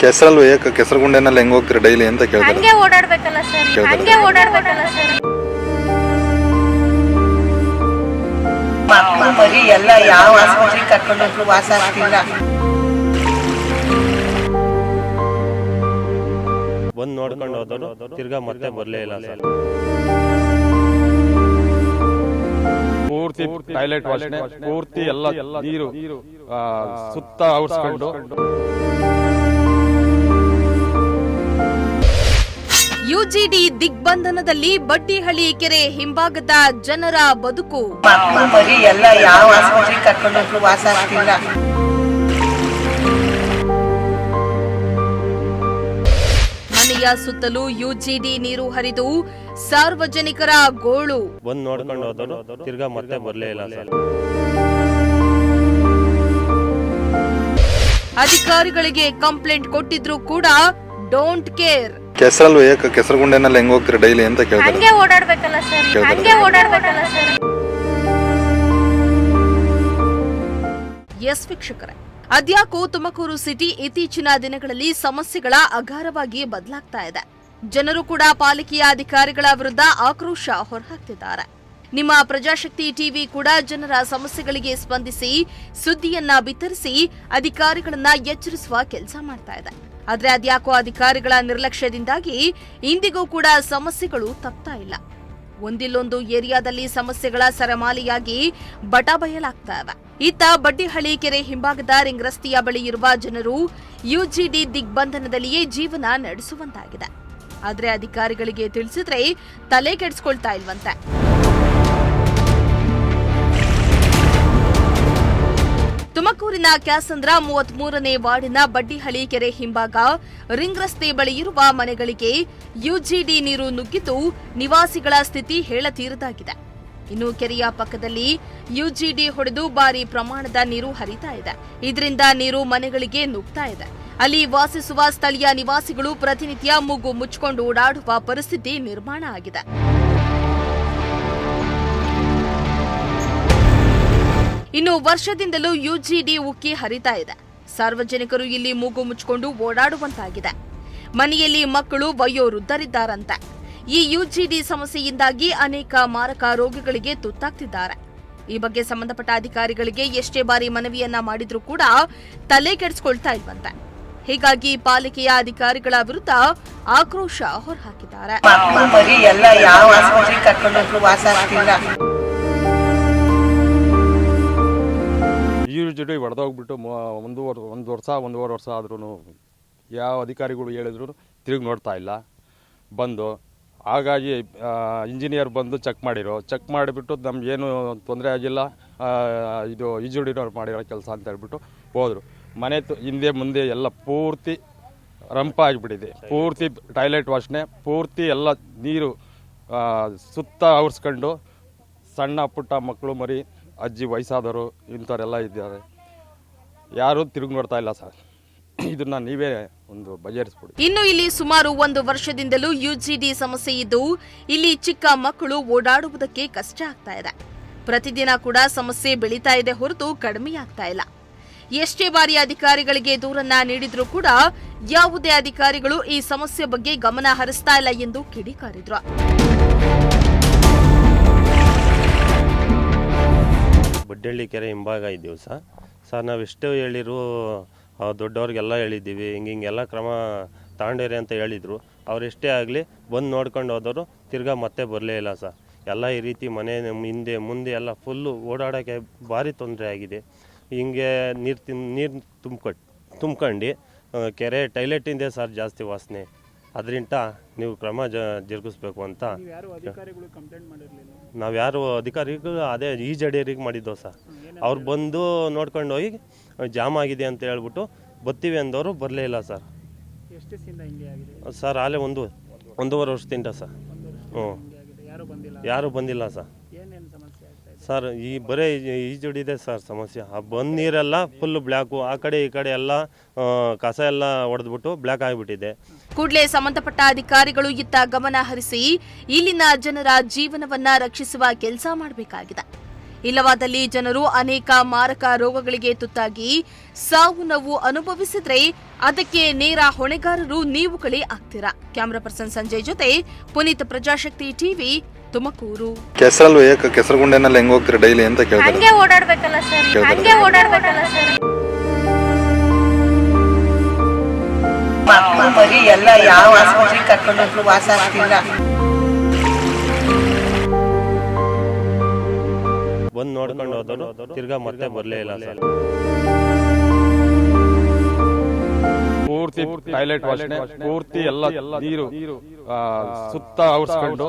ಕೆಸರಲ್ವ ಏಕ ಕೆಸರುಗುಂಡೆನಲ್ಲಿ ಹೆಂಗ್ ಹೋಗ್ತೀರಾ ಡೈಲಿ ಅಂತ ಕೇಳ್ತಾರೆ. ಹಂಗೆ ಓಡಾಡಬೇಕಲ್ಲ ಸರ್. ಮಕ್ಕಳು ಮರಿ ಎಲ್ಲ ಯಾವ ಆಸ್ಪತ್ರೆಗೆ ಕರ್ಕೊಂಡು ಹೋದ್ರು ವಾಸ ಆಗ್ತಿಲ್ಲ. ಬಂದು ನೋಡ್ಕೊಂಡು ಹೋದವರು ತಿರ್ಗಾ ಮತ್ತೆ ಬರಲೇ ಇಲ್ಲ ಸರ್. ಪೂರ್ತಿ ಟಾಯ್ಲೆಟ್ ವಾಸನೆ, ಪೂರ್ತಿ ಎಲ್ಲ ನೀರು ಸುತ್ತ ಔರ್ಸ್ಕೊಂಡು. ಯುಜಿಡಿ ದಿಗ್ಬಂಧನದಲ್ಲಿ ಬಡ್ಡಿಹಳ್ಳಿ ಕೆರೆ ಹಿಂಭಾಗದ ಜನರ ಬದುಕು. ಮಕ್ಕಳು ಮರಿ ಎಲ್ಲ ಯಾವ ಆಸ್ಪತ್ರೆಗೆ ಕರ್ಕೊಂಡು ಹೋದ್ರು ವಾಸ ಆಗ್ತಿಲ್ಲ. ಮನೆಯ ಸುತ್ತಲೂ ಯುಜಿಡಿ ನೀರು ಹರಿದು ಸಾರ್ವಜನಿಕರ ಗೋಳು. ಬಂದು ನೋಡ್ಕೊಂಡು ಹೋದವರು ತಿರ್ಗಾ ಮತ್ತೆ ಬರಲೇ ಇಲ್ಲ ಸರ್. ಅಧಿಕಾರಿಗಳಿಗೆ ಕಂಪ್ಲೇಂಟ್ ಕೊಟ್ಟಿದ್ರು ಕೂಡ ಡೋಂಟ್ ಕೇರ್. ಕೆಸರಲ್ವ ಏಕ ಕೆಸರುಗುಂಡೆನಲ್ಲಿ ಹೆಂಗ್ ಹೋಗ್ತೀರಾ ಡೈಲಿ ಅಂತ ಕೇಳ್ತಾರೆ. ಹಂಗೆ ಓಡಾಡಬೇಕಲ್ಲ ಸರ್. ಎಸ್ ವೀಕ್ಷಕರೇ, ಅದ್ಯಾಕೋ ತುಮಕೂರು ಸಿಟಿ ಇತ್ತೀಚಿನ ದಿನಗಳಲ್ಲಿ ಸಮಸ್ಯೆಗಳ ಅಗಾರವಾಗಿ ಬದಲಾಗ್ತಾ ಇದೆ. ಜನರು ಕೂಡ ಪಾಲಿಕೆಯ ಅಧಿಕಾರಿಗಳ ವಿರುದ್ಧ ಆಕ್ರೋಶ ಹೊರಹಾಕ್ತಿದ್ದಾರೆ. ನಿಮ್ಮ ಪ್ರಜಾಶಕ್ತಿ ಟಿವಿ ಕೂಡ ಜನರ ಸಮಸ್ಯೆಗಳಿಗೆ ಸ್ಪಂದಿಸಿ ಸುದ್ದಿಯನ್ನ ಬಿತ್ತರಿಸಿ ಅಧಿಕಾರಿಗಳನ್ನ ಎಚ್ಚರಿಸುವ ಕೆಲಸ ಮಾಡ್ತಾ ಇದೆ. ಆದ್ರೆ ಅದ್ಯಾಕೋ ಅಧಿಕಾರಿಗಳ ನಿರ್ಲಕ್ಷ್ಯದಿಂದಾಗಿ ಇಂದಿಗೂ ಕೂಡ ಸಮಸ್ಯೆಗಳು ತಪ್ತಾ ಇಲ್ಲ. ಒಂದಿಲ್ಲೊಂದು ಏರಿಯಾದಲ್ಲಿ ಸಮಸ್ಯೆಗಳ ಸರಮಾಲೆಯಾಗಿ ಬಟಾಬಯಲಾಗ್ತಾ ಇವೆ. ಇತ್ತ ಬಡ್ಡಿಹಳ್ಳಿ ಕೆರೆ ಹಿಂಭಾಗದ ರಿಂಗ್ ರಸ್ತೆಯ ಬಳಿ ಇರುವ ಜನರು ಯುಜಿಡಿ ದಿಗ್ಬಂಧನದಲ್ಲಿಯೇ ಜೀವನ ನಡೆಸುವಂತಾಗಿದೆ. ಆದ್ರೆ ಅಧಿಕಾರಿಗಳಿಗೆ ತಿಳಿಸಿದ್ರೆ ತಲೆ ಕೆಡಿಸ್ಕೊಳ್ತಾ ಇಲ್ವಂತೆ. ತುಮಕೂರಿನ ಕ್ಯಾಸಂದ್ರ 33ನೇ ವಾರ್ಡಿನ ಬಡ್ಡಿಹಳ್ಳಿ ಕೆರೆ ಹಿಂಭಾಗ ರಿಂಗ್ ರಸ್ತೆ ಬಳಿ ಇರುವ ಮನೆಗಳಿಗೆ ಯುಜಿಡಿ ನೀರು ನುಗ್ಗಿದ್ದು ನಿವಾಸಿಗಳ ಸ್ಥಿತಿ ಹೇಳತೀರದಾಗಿದೆ. ಇನ್ನು ಕೆರೆಯ ಪಕ್ಕದಲ್ಲಿ ಯುಜಿಡಿ ಹೊಡೆದು ಭಾರಿ ಪ್ರಮಾಣದ ನೀರು ಹರಿತಾ ಇದೆ. ಇದರಿಂದ ನೀರು ಮನೆಗಳಿಗೆ ನುಗ್ತಾ ಇದೆ. ಅಲ್ಲಿ ವಾಸಿಸುವ ಸ್ಥಳೀಯ ನಿವಾಸಿಗಳು ಪ್ರತಿನಿತ್ಯ ಮೂಗು ಮುಚ್ಚಿಕೊಂಡು ಓಡಾಡುವ ಪರಿಸ್ಥಿತಿ ನಿರ್ಮಾಣ ಆಗಿದೆ. ಇನ್ನು ವರ್ಷದಿಂದಲೂ ಯುಜಿಡಿ ಉಕ್ಕಿ ಹರಿತಾ ಇದೆ. ಸಾರ್ವಜನಿಕರು ಇಲ್ಲಿ ಮೂಗು ಮುಚ್ಚಿಕೊಂಡು ಓಡಾಡುವಂತಾಗಿದೆ. ಮನೆಯಲ್ಲಿ ಮಕ್ಕಳು ವಯೋವೃದ್ಧರಿದ್ದಾರಂತೆ. ಈ ಯುಜಿಡಿ ಸಮಸ್ಯೆಯಿಂದಾಗಿ ಅನೇಕ ಮಾರಕ ರೋಗಗಳಿಗೆ ತುತ್ತಾಗ್ತಿದ್ದಾರೆ. ಈ ಬಗ್ಗೆ ಸಂಬಂಧಪಟ್ಟ ಅಧಿಕಾರಿಗಳಿಗೆ ಎಷ್ಟೇ ಬಾರಿ ಮನವಿಯನ್ನ ಮಾಡಿದ್ರೂ ಕೂಡ ತಲೆ ಕೆಡಿಸ್ಕೊಳ್ತಾ ಇಲ್ವಂತೆ. ಹೀಗಾಗಿ ಪಾಲಿಕೆಯ ಅಧಿಕಾರಿಗಳ ವಿರುದ್ಧ ಆಕ್ರೋಶ ಹೊರಹಾಕಿದ್ದಾರೆ. ಮಕ್ಕಳು ಮರಿ ಎಲ್ಲ ಯಾವ ಆಸ್ಪತ್ರೆಗೆ ಕರ್ಕೊಂಡು ಹೋದ್ರು ವಾಸ ಆಗ್ತಿಲ್ಲ. ಯುಜಿಡಿ ಹೊಡೆದೋಗ್ಬಿಟ್ಟು ಒಂದೂವರೆ ವರ್ಷ ಆದ್ರೂ ಯಾವ ಅಧಿಕಾರಿಗಳು ಹೇಳಿದ್ರು ತಿರುಗಿ ನೋಡ್ತಾ ಇಲ್ಲ ಬಂದು. ಹಾಗಾಗಿ ಇಂಜಿನಿಯರ್ ಬಂದು ಚೆಕ್ ಮಾಡಿಬಿಟ್ಟು ನಮ್ಗೇನು ತೊಂದರೆ ಆಗಿಲ್ಲ, ಇದು ಯುಜಿಡಿನವ್ರು ಮಾಡಿರೋ ಕೆಲಸ ಅಂತ ಹೇಳ್ಬಿಟ್ಟು ಹೋದರು. ಮನೆ ಹಿಂದೆ ಮುಂದೆ ಎಲ್ಲ ಪೂರ್ತಿ ರಂಪ ಆಗಿಬಿಟ್ಟಿದೆ. ಪೂರ್ತಿ ಟಾಯ್ಲೆಟ್ ವಾಸನೆ, ಪೂರ್ತಿ ಎಲ್ಲ ನೀರು ಸುತ್ತ ಔರ್ಸ್ಕೊಂಡು ಸಣ್ಣ ಪುಟ್ಟ ಮಕ್ಕಳು ಮರಿ ಅಜ್ಜಿ ವಯಸ್ಸಾದವರು ಇಂಥವರೆಲ್ಲ ಇದ್ದಾರೆ. ಯಾರು ತಿರುಗಿ ನೋಡ್ತಾ ಇಲ್ಲ ಸರ್. ಇದನ್ನ ನೀವೇ ಒಂದು ಬಗೆಹರಿಸ್ಬಿಡಿ. ಇನ್ನು ಇಲ್ಲಿ ಸುಮಾರು 1 ವರ್ಷದಿಂದಲೂ ಯುಜಿಡಿ ಸಮಸ್ಯೆ ಇದ್ದು ಇಲ್ಲಿ ಚಿಕ್ಕ ಮಕ್ಕಳು ಓಡಾಡುವುದಕ್ಕೆ ಕಷ್ಟ ಆಗ್ತಾ ಇದೆ. ಪ್ರತಿದಿನ ಕೂಡ ಸಮಸ್ಯೆ ಬೆಳೀತಾ ಇದೆ ಹೊರತು ಕಡಿಮೆಯಾಗ್ತಾ ಇಲ್ಲ. ಎಷ್ಟೇ ಬಾರಿ ಅಧಿಕಾರಿಗಳಿಗೆ ದೂರನ್ನ ನೀಡಿದ್ರೂ ಕೂಡ ಯಾವುದೇ ಅಧಿಕಾರಿಗಳು ಈ ಸಮಸ್ಯೆ ಬಗ್ಗೆ ಗಮನ ಹರಿಸ್ತಾ ಇಲ್ಲ ಎಂದು ಕಿಡಿಕಾರಿದ್ರು. ಬಡ್ಡಿಹಳ್ಳಿ ಕೆರೆ ಹಿಂಭಾಗ ಇದ್ದೀವಿ ಸರ್. ನಾವೆಷ್ಟು ಹೇಳಿರು ದೊಡ್ಡವ್ರಿಗೆಲ್ಲ ಹೇಳಿದ್ದೀವಿ, ಹಿಂಗೆಲ್ಲ ಕ್ರಮ ತಗೊಂಡಿರಿ ಅಂತ ಹೇಳಿದರು. ಅವರೆಷ್ಟೇ ಆಗಲಿ ಬಂದು ನೋಡ್ಕೊಂಡು ಹೋದವರು ತಿರ್ಗಾ ಮತ್ತೆ ಬರಲೇ ಇಲ್ಲ ಸರ್. ಎಲ್ಲ ಈ ರೀತಿ ಮನೆ ಹಿಂದೆ ಮುಂದೆ ಎಲ್ಲ ಫುಲ್ಲು ಓಡಾಡೋಕ್ಕೆ ಭಾರಿ ತೊಂದರೆ ಆಗಿದೆ. ಹಿಂಗೆ ನೀರು ತುಂಬ್ಕೊಂಡು ಕೆರೆ ಟೈಲೆಟಿಂದೆ ಸರ್ ಜಾಸ್ತಿ ವಾಸನೆ. ಅದರಿಂದ ನೀವು ಕ್ರಮ ಜರುಗಿಸ್ಬೇಕು ಅಂತ ನಾವ್ಯಾರು ಅಧಿಕಾರಿಗಳು ಅದೇ ಯುಜಿಡಿಯರಿಗೆ ಮಾಡಿದ್ದೆವು ಸರ್. ಅವ್ರು ಬಂದು ನೋಡ್ಕೊಂಡು ಹೋಗಿ ಜಾಮ್ ಆಗಿದೆ ಅಂತ ಹೇಳ್ಬಿಟ್ಟು ಬರ್ತೀವಿ ಅಂದವರು ಬರಲೇ ಇಲ್ಲ ಸರ್. ಸರ್ ಅಲ್ಲೇ ಒಂದೂವರೆ ವರ್ಷದಿಂದ ಸರ್. ಯಾರು ಬಂದಿಲ್ಲ ಸರ್. ಸರ್ ಈ ಬರೇ ಯುಜಿಡಿದೆ ಸರ್ ಸಮಸ್ಯೆ. ಆ ಬಂದ ನೀರೆಲ್ಲ ಫುಲ್ ಬ್ಲ್ಯಾಕು, ಆ ಕಡೆ ಈ ಕಡೆ ಎಲ್ಲ ಕಸ ಎಲ್ಲ ಹೊಡೆದ್ಬಿಟ್ಟು ಬ್ಲ್ಯಾಕ್ ಆಗಿಬಿಟ್ಟಿದೆ. ಕೂಡಲೇ ಸಂಬಂಧಪಟ್ಟ ಅಧಿಕಾರಿಗಳು ಇತ್ತ ಗಮನ ಹರಿಸಿ ಇಲ್ಲಿನ ಜನರ ಜೀವನವನ್ನ ರಕ್ಷಿಸುವ ಕೆಲಸ ಮಾಡಬೇಕಾಗಿದೆ. ಇಲ್ಲವಾದಲ್ಲಿ ಜನರು ಅನೇಕ ಮಾರಕ ರೋಗಗಳಿಗೆ ತುತ್ತಾಗಿ ಸಾವು ನೋವು ಅನುಭವಿಸಿದ್ರೆ ಅದಕ್ಕೆ ನೇರ ಹೊಣೆಗಾರರು ನೀವುಗಳೇ ಆಗ್ತೀರಾ. ಕ್ಯಾಮರಾ ಪರ್ಸನ್ ಸಂಜಯ್ ಜೊತೆ ಪುನೀತ್, ಪ್ರಜಾಶಕ್ತಿ ಟಿವಿ, ತುಮಕೂರು. ಕೆಸರಲ್ವ ಏಕ ಕೆಸರುಗುಂಡೆನಲ್ಲಿ ಹೆಂಗ್ ಹೋಗ್ತೀರಾ ಡೈಲಿ ಅಂತ ಕೇಳ್ತಾರೆ. ಹಂಗೆ ಓಡಾಡ್ಬೇಕಲ್ಲ ಸರ್, ಹಂಗೆ ಓಡಾಡ್ಬೇಕಲ್ಲ ಸರ್. ಮಕ್ಕಳು ಮರಿ ಎಲ್ಲ ಯಾವ ಆಸ್ಪತ್ರೆಗೆ ಕರ್ಕೊಂಡೋದ್ರು ವಾಸ ಆಗ್ತಿಲ್ಲ. ಬಂದು ನೋಡ್ಕೊಂಡು ಹೋದವರು ತಿರ್ಗಾ ಮತ್ತೆ ಬರಲೇ ಇಲ್ಲ ಸರ್. ಪೂರ್ತಿ ಟಾಯ್ಲೆಟ್ ವಾಶನೆ, ಪೂರ್ತಿ ಎಲ್ಲ ನೀರು ಸುತ್ತ ಔರ್ಸ್ಕೊಂಡು